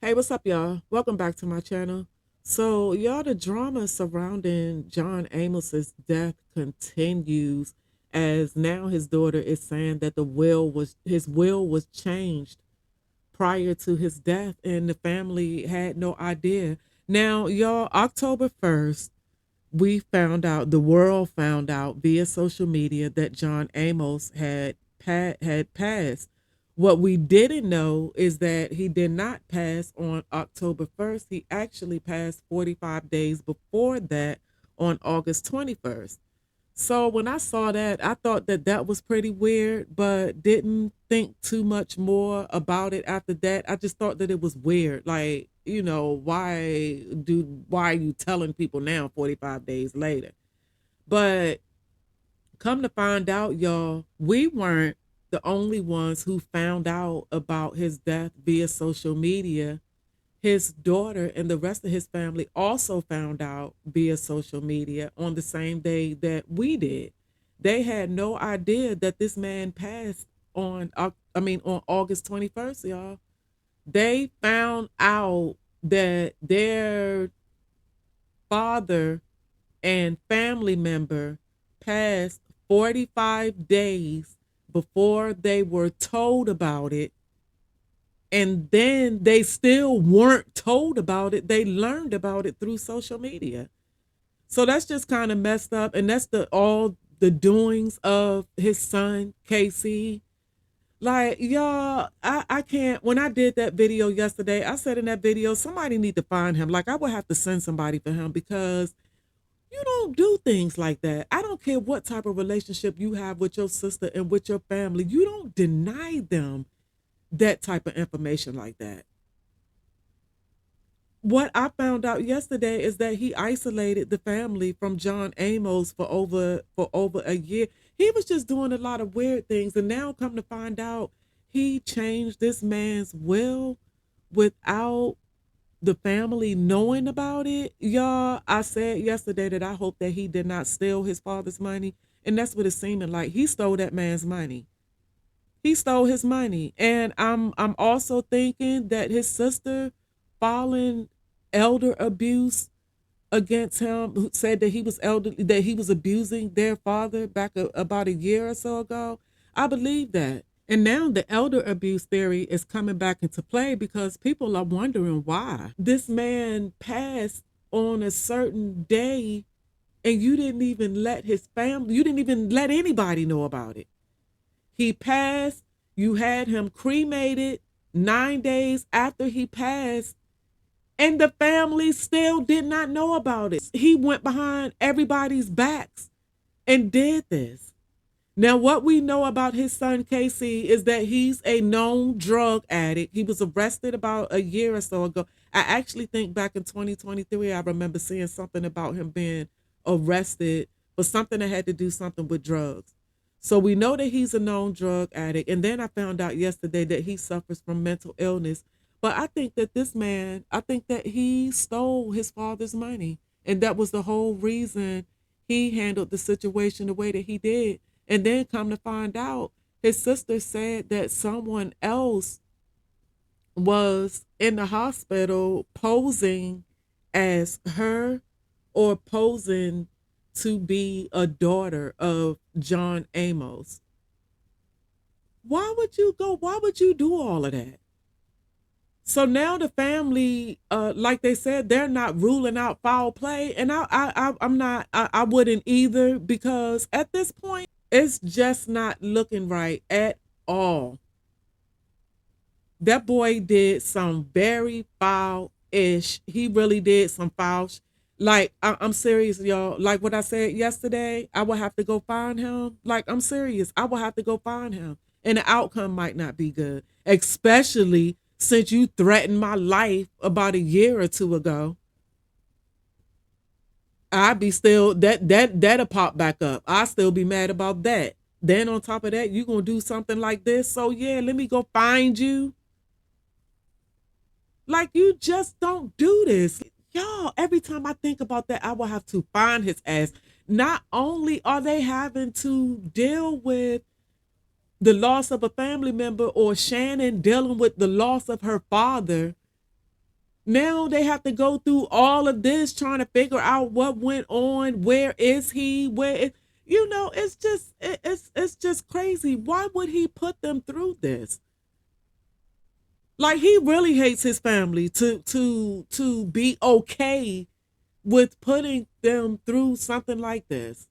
Hey, what's up, y'all? Welcome back to my channel. So, y'all, the drama surrounding John Amos's death continues as now his daughter is saying that his will was changed prior to his death, and the family had no idea. Now, y'all, October 1st, the world found out via social media that John Amos had passed. What we didn't know is that he did not pass on October 1st. He actually passed 45 days before that on August 21st. So when I saw that, I thought that that was pretty weird, but didn't think too much more about it after that. I just thought that it was weird. Like, why are you telling people now 45 days later? But come to find out, y'all, we weren't the only ones who found out about his death via social media. His daughter and the rest of his family also found out via social media on the same day that we did. They had no idea that this man passed on August 21st, y'all. They found out that their father and family member passed 45 days before they were told about it, and then they still weren't told about it. They learned about it through social media. So that's just kind of messed up, and that's the all the doings of his son Casey. Like, y'all, I can't. When I did that video yesterday, I said in that video, somebody need to find him. Like, I would have to send somebody for him, because you don't do things like that. I don't care what type of relationship you have with your sister and with your family. You don't deny them that type of information like that. What I found out yesterday is that he isolated the family from John Amos for over a year. He was just doing a lot of weird things, and now come to find out, he changed this man's will without the family knowing about it. Y'all, I said yesterday that I hope that he did not steal his father's money, and that's what it's seeming like. He stole that man's money. He stole his money. And I'm also thinking that his sister filing elder abuse against him, who said that he was elderly, that he was abusing their father back about a year or so ago. I believe that. And now the elder abuse theory is coming back into play, because people are wondering why this man passed on a certain day, and you didn't even let his family, you didn't even let anybody know about it. He passed, you had him cremated 9 days after he passed, and the family still did not know about it. He went behind everybody's backs and did this. Now, what we know about his son Casey is that he's a known drug addict. He was arrested about a year or so ago. I actually think back in 2023, I remember seeing something about him being arrested for something that had to do something with drugs. So we know that he's a known drug addict. And then I found out yesterday that he suffers from mental illness. But I think that this man, I think that he stole his father's money. And that was the whole reason he handled the situation the way that he did. And then come to find out, his sister said that someone else was in the hospital posing as her, or posing to be a daughter of John Amos. Why would you go? Why would you do all of that? So now the family, like they said, they're not ruling out foul play, and I'm not. I wouldn't either, because at this point, it's just not looking right at all. That boy did some very foul ish. He really did some foul. Like, I'm serious, y'all. Like what I said yesterday, I will have to go find him. Like, I'm serious. I will have to go find him, and the outcome might not be good, especially since you threatened my life about a year or two ago. I'd be still that'll pop back up. I still be mad about that. Then on top of that, you gonna do something like this. So yeah, let me go find you. Like, you just don't do this. Y'all, every time I think about that, I will have to find his ass. Not only are they having to deal with the loss of a family member, or Shannon dealing with the loss of her father, Now they have to go through all of this trying to figure out what went on. Where is he? It's just it's just crazy. Why would he put them through this? Like he really hates his family to be okay with putting them through something like this.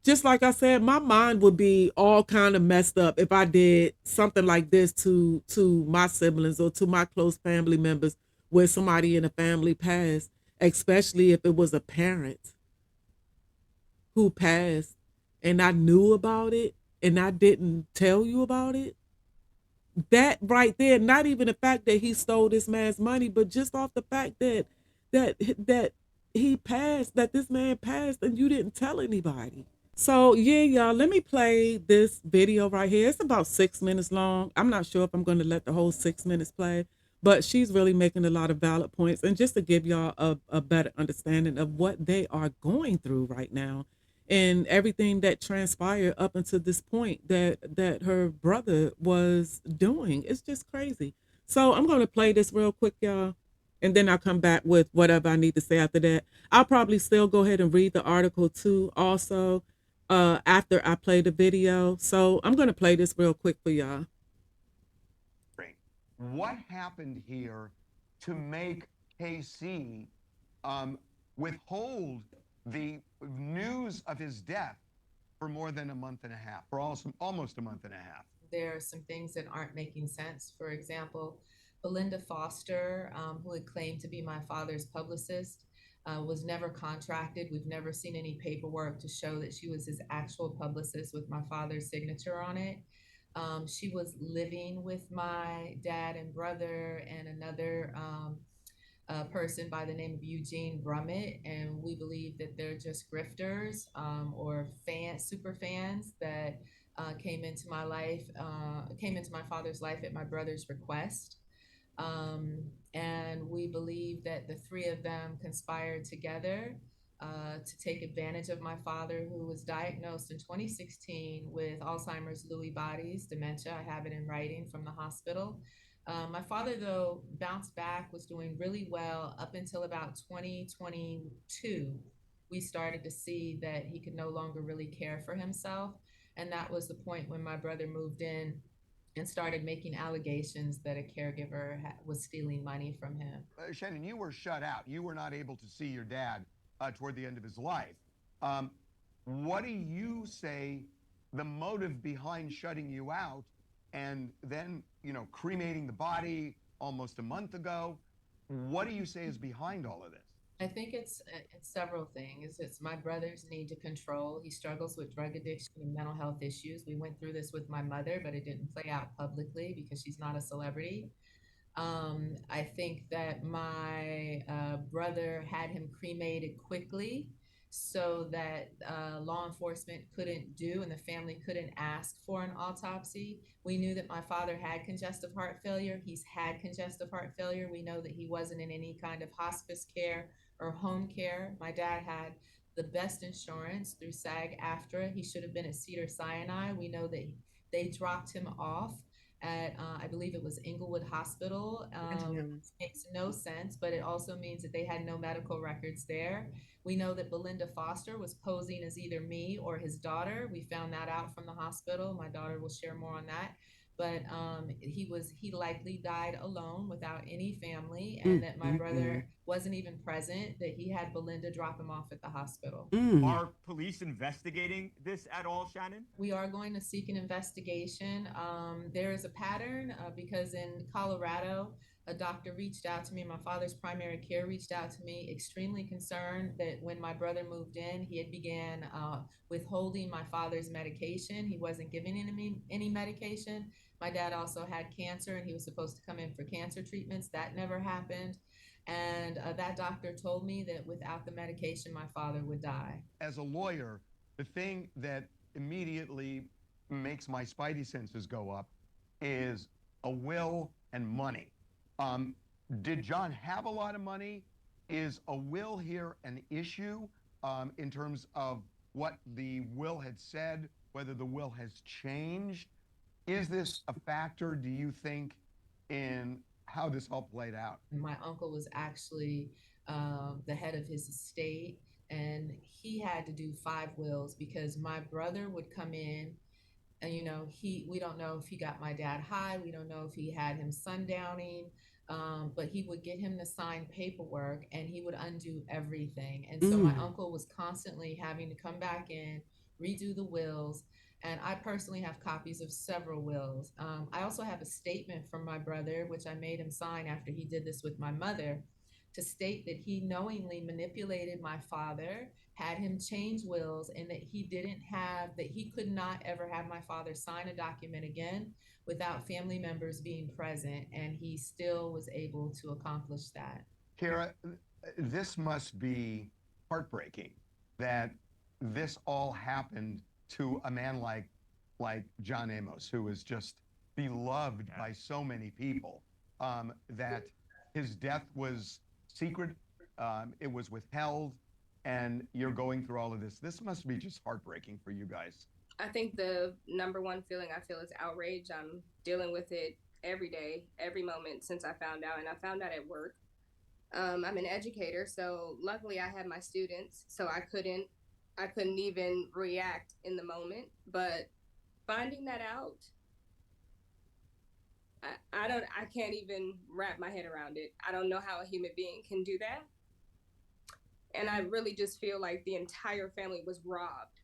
Just like I said, my mind would be all kind of messed up if I did something like this to my siblings or to my close family members where somebody in the family passed, especially if it was a parent who passed and I knew about it and I didn't tell you about it. That right there, not even the fact that he stole this man's money, but just off the fact that he passed, that this man passed and you didn't tell anybody. So yeah, y'all, let me play this video right here. It's about 6 minutes long. I'm not sure if I'm going to let the whole 6 minutes play, but she's really making a lot of valid points. And just to give y'all a better understanding of what they are going through right now and everything that transpired up until this point that her brother was doing. It's just crazy. So I'm going to play this real quick, y'all, and then I'll come back with whatever I need to say after that. I'll probably still go ahead and read the article too, also after I play the video. So I'm going to play this real quick for y'all. What happened here to make KC withhold the news of his death for more than a month and a half, for almost a month and a half? There are some things that aren't making sense. For example, Belinda Foster, who had claimed to be my father's publicist, was never contracted. We've never seen any paperwork to show that she was his actual publicist with my father's signature on it. She was living with my dad and brother and another person by the name of Eugene Brummett, and we believe that they're just grifters or super fans that came into my father's life at my brother's request. And we believe that the three of them conspired together to take advantage of my father, who was diagnosed in 2016 with Alzheimer's, Lewy bodies, dementia. I have it in writing from the hospital. My father, though, bounced back, was doing really well up until about 2022. We started to see that he could no longer really care for himself. And that was the point when my brother moved in and started making allegations that a caregiver was stealing money from him. Shannon, you were shut out. You were not able to see your dad toward the end of his life. What do you say the motive behind shutting you out and then, cremating the body almost a month ago? What do you say is behind all of this? I think it's several things. It's my brother's need to control. He struggles with drug addiction and mental health issues. We went through this with my mother, but it didn't play out publicly because she's not a celebrity. I think that my brother had him cremated quickly so that law enforcement couldn't do and the family couldn't ask for an autopsy. We knew that my father had congestive heart failure. He's had congestive heart failure. We know that he wasn't in any kind of hospice care or home care. My dad had the best insurance through SAG AFTRA. He should have been at Cedar Sinai. We know that they dropped him off at I believe it was Inglewood Hospital. Makes no sense, but it also means that they had no medical records there. We know that Belinda Foster was posing as either me or his daughter. We found that out from the hospital. My daughter will share more on that. But he likely died alone without any family, and that my brother wasn't even present. That he had Belinda drop him off at the hospital. Are police investigating this at all, Shannon? We are going to seek an investigation. There is a pattern because in Colorado, a doctor reached out to me. My father's primary care reached out to me, extremely concerned that when my brother moved in, he had began withholding my father's medication. He wasn't giving any medication. My dad also had cancer, and he was supposed to come in for cancer treatments. That never happened. And that doctor told me that without the medication, my father would die. As a lawyer, the thing that immediately makes my spidey senses go up is a will and money. Did John have a lot of money? Is a will here an issue in terms of what the will had said, whether the will has changed? Is this a factor, do you think, in how this all played out. My uncle was actually the head of his estate, and he had to do 5 wills because my brother would come in, and we don't know if he got my dad high, we don't know if he had him sundowning, but he would get him to sign paperwork and he would undo everything. And so my uncle was constantly having to come back in, redo the wills. And I personally have copies of several wills. I also have a statement from my brother, which I made him sign after he did this with my mother, to state that he knowingly manipulated my father, had him change wills, and that he could not ever have my father sign a document again without family members being present. And he still was able to accomplish that. Kara, this must be heartbreaking that this all happened to a man like John Amos, who was just beloved by so many people, that his death was secret, it was withheld, and you're going through all of this. This must be just heartbreaking for you guys. I think the number one feeling I feel is outrage. I'm dealing with it every day, every moment since I found out, and I found out at work. I'm an educator, so luckily I had my students, so I couldn't even react in the moment. But finding that out, I can't even wrap my head around it. I don't know how a human being can do that. And I really just feel like the entire family was robbed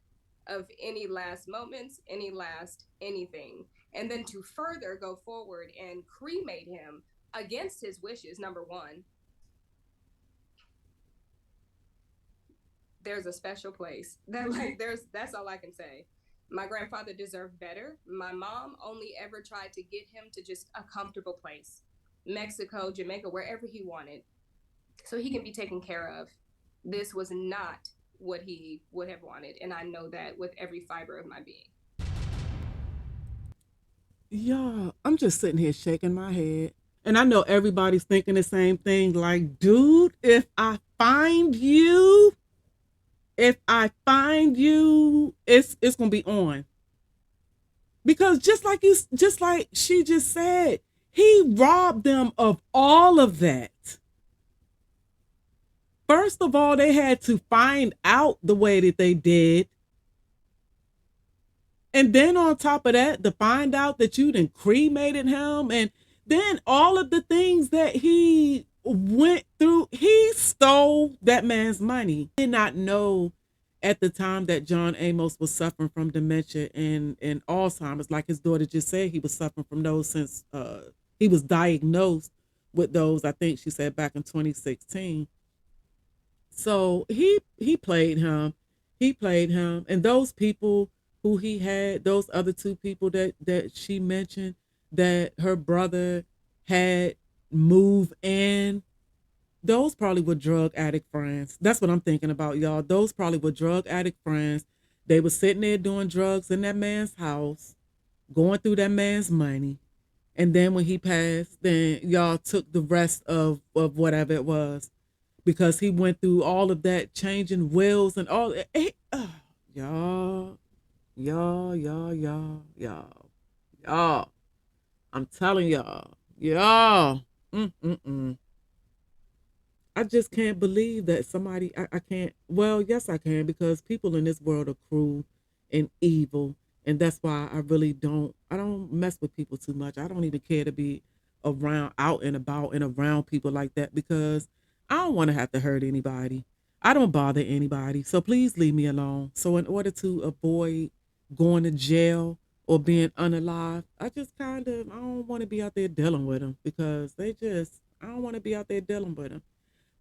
of any last moments, any last anything. And then to further go forward and cremate him against his wishes, number one, there's a special place. That's all I can say. My grandfather deserved better. My mom only ever tried to get him to just a comfortable place. Mexico, Jamaica, wherever he wanted, so he can be taken care of. This was not what he would have wanted, and I know that with every fiber of my being. Yeah, I'm just sitting here shaking my head. And I know everybody's thinking the same thing. Like, dude, if I find you, it's gonna be on. Because just like she just said, he robbed them of all of that. First of all, they had to find out the way that they did. And then on top of that, to find out that you done cremated him, and then all of the things that he went through, he stole that man's money. Did not know at the time that John Amos was suffering from dementia and Alzheimer's. Like his daughter just said, he was suffering from those since he was diagnosed with those, I think she said, back in 2016. So he played him. He played him. And those people who he had, those other 2 people that she mentioned, that her brother had moved in, those probably were drug addict friends. That's what I'm thinking about, y'all. Those probably were drug addict friends. They were sitting there doing drugs in that man's house, going through that man's money. And then when he passed, then y'all took the rest of whatever it was, because he went through all of that, changing wills and all. Y'all. I'm telling y'all. I just can't believe that somebody, I can't, well, yes, I can, because people in this world are cruel and evil. And that's why I don't mess with people too much. I don't even care to be out and about and around people like that, because I don't want to have to hurt anybody. I don't bother anybody. So please leave me alone. So in order to avoid going to jail or being unalive, I don't want to be out there dealing with them, because I don't want to be out there dealing with them.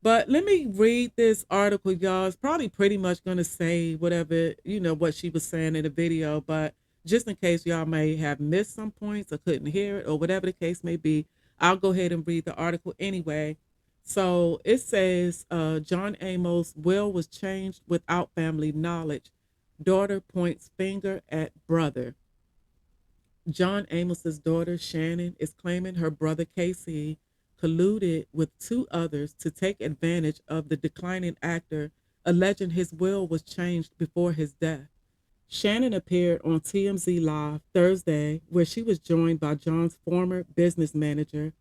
But let me read this article, y'all. It's probably pretty much going to say whatever, what she was saying in the video. But just in case y'all may have missed some points or couldn't hear it or whatever the case may be, I'll go ahead and read the article anyway. So it says, John Amos' will was changed without family knowledge. Daughter points finger at brother. John Amos's daughter, Shannon, is claiming her brother, Casey, colluded with 2 others to take advantage of the declining actor, alleging his will was changed before his death. Shannon appeared on TMZ Live Thursday, where she was joined by John's former business manager,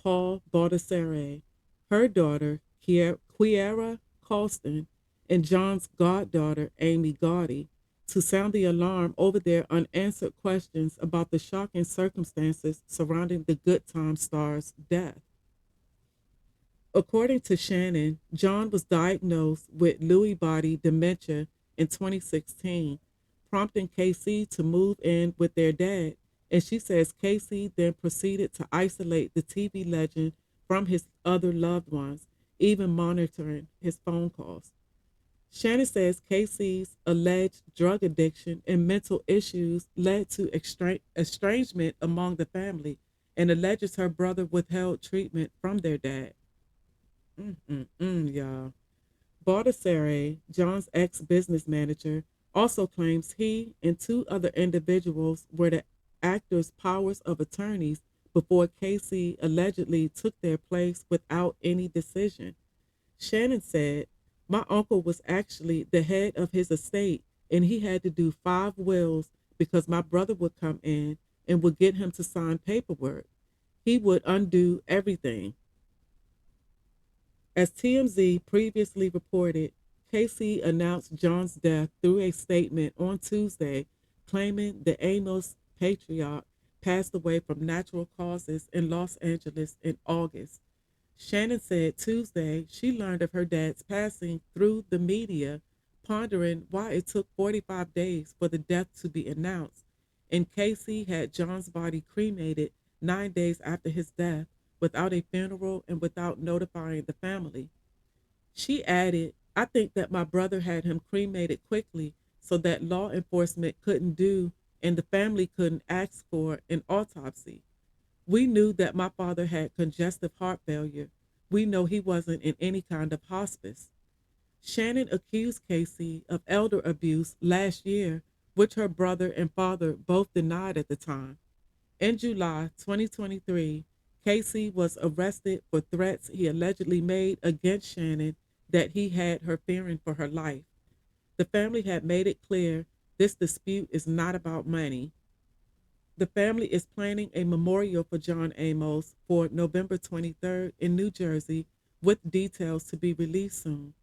Paul Baldessare, her daughter, Quiera Colston, and John's goddaughter, Amy Gotti, to sound the alarm over their unanswered questions about the shocking circumstances surrounding the Good Time star's death. According to Shannon, John was diagnosed with Lewy body dementia in 2016, prompting Casey to move in with their dad. And she says Casey then proceeded to isolate the TV legend from his other loved ones, even monitoring his phone calls. Shannon says Casey's alleged drug addiction and mental issues led to estrangement among the family and alleges her brother withheld treatment from their dad. Y'all. Baldessare, John's ex business manager, also claims he and two other individuals were the actor's powers of attorneys before Casey allegedly took their place without any decision. Shannon said, "My uncle was actually the head of his estate, and he had to do 5 wills because my brother would come in and would get him to sign paperwork. He would undo everything." As TMZ previously reported, Casey announced John's death through a statement on Tuesday, claiming the Amos patriarch passed away from natural causes in Los Angeles in August. Shannon said Tuesday she learned of her dad's passing through the media, pondering why it took 45 days for the death to be announced. And Casey had John's body cremated 9 days after his death without a funeral and without notifying the family. She added, "I think that my brother had him cremated quickly so that law enforcement couldn't do and the family couldn't ask for an autopsy. We knew that my father had congestive heart failure. We know he wasn't in any kind of hospice." Shannon accused Casey of elder abuse last year, which her brother and father both denied at the time. In July 2023, Casey was arrested for threats he allegedly made against Shannon that he had her fearing for her life. The family had made it clear this dispute is not about money. The family is planning a memorial for John Amos for November 23rd in New Jersey, with details to be released soon.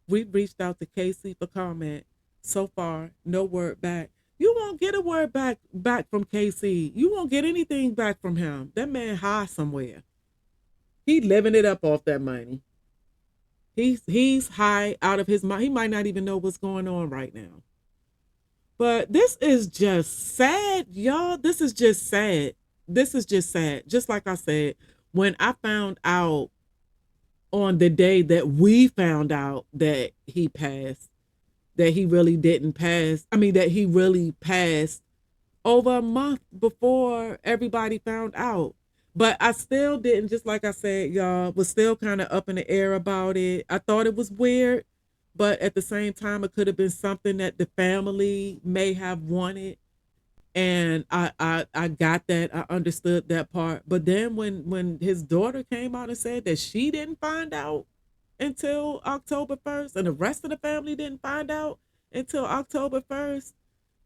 We've reached out to Casey for comment. So far, no word back. You won't get a word back from Casey. You won't get anything back from him. That man high somewhere. He living it up off that money. He's high out of his mind. He might not even know what's going on right now. But this is just sad, y'all. This is just sad. This is just sad. Just like I said, when I found out on the day that we found out that he passed, that he really didn't pass. I mean, that he really passed over a month before everybody found out. But I still didn't, just like I said, y'all, was still kind of up in the air about it. I thought it was weird, but at the same time, it could have been something that the family may have wanted. And I got that. I understood that part. But then when his daughter came out and said that she didn't find out until October 1st, and the rest of the family didn't find out until October 1st,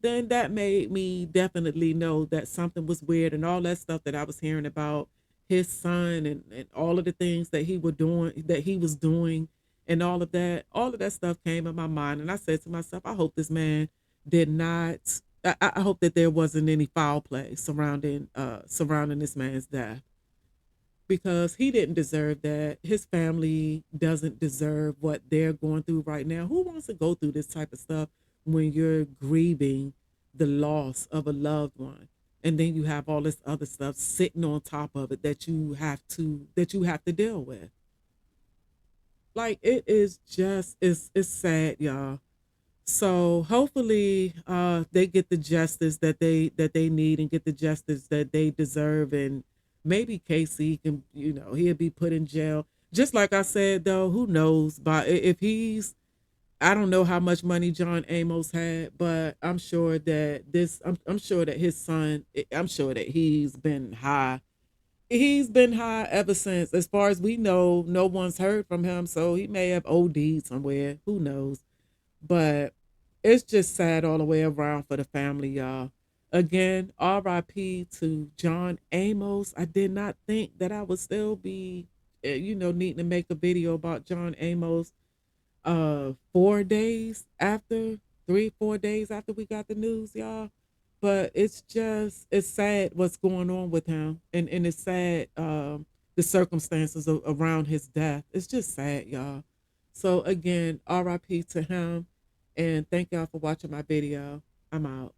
then that made me definitely know that something was weird, and all that stuff that I was hearing about his son and all of the things that he was doing and all of that stuff came in my mind. And I said to myself, I hope this man did not I hope that there wasn't any foul play surrounding this man's death, because he didn't deserve that. His family doesn't deserve what they're going through right now. Who wants to go through this type of stuff when you're grieving the loss of a loved one? And then you have all this other stuff sitting on top of it that you have to deal with. Like, it is just it's sad, y'all. So hopefully they get the justice that they need and get the justice that they deserve, and maybe Casey can, he'll be put in jail. Just like I said, though, who knows? But if I don't know how much money John Amos had, but I'm sure that I'm sure that his son, I'm sure that he's been high. He's been high ever since. As far as we know, no one's heard from him, so he may have OD'd somewhere. Who knows? But it's just sad all the way around for the family, y'all. Again, RIP to John Amos. I did not think that I would still be, needing to make a video about John Amos 4 days after, 3, 4 days after we got the news, y'all. But it's sad what's going on with him, and it's sad the circumstances around his death. It's just sad, y'all. So again, RIP to him, and thank y'all for watching my video. I'm out.